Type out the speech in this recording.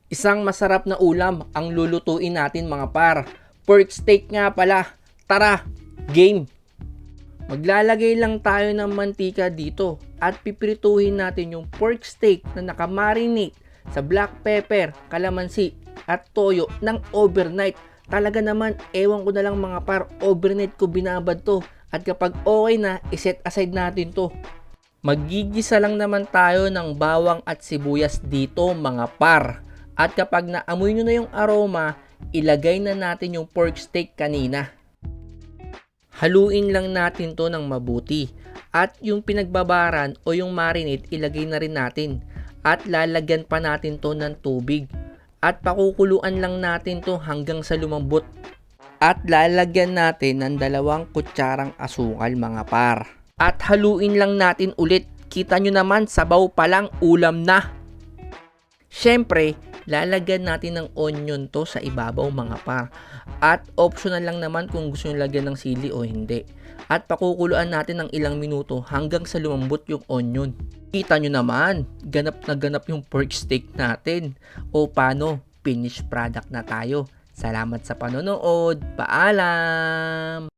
Isang masarap na ulam ang lulutuin natin mga par. Pork steak nga pala. Tara, game! Maglalagay lang tayo ng mantika dito at pipirituhin natin yung pork steak na nakamarinate sa black pepper, kalamansi at toyo ng overnight. Talaga naman, ewan ko na lang mga par, overnight ko binabad to. At kapag okay na, iset aside natin to. Magigisa lang naman tayo ng bawang at sibuyas dito mga par. At kapag naamoy nyo na yung aroma, ilagay na natin yung pork steak kanina. Haluin lang natin to ng mabuti. At yung pinagbabaran o yung marinade, ilagay na rin natin. At lalagyan pa natin to ng tubig. At pakukuluan lang natin to hanggang sa lumambot. At lalagyan natin ng 2 kutsarang asukal mga par. At haluin lang natin ulit. Kita nyo naman, sabaw pa lang, ulam na. Siyempre, lalagyan natin ng onion to sa ibabaw mga par. At optional lang naman kung gusto nyo lagyan ng sili o hindi. At pakukuluan natin ng ilang minuto hanggang sa lumambot yung onion. Kita nyo naman, ganap na ganap yung pork steak natin. O paano, finished product na tayo. Salamat sa panonood. Paalam!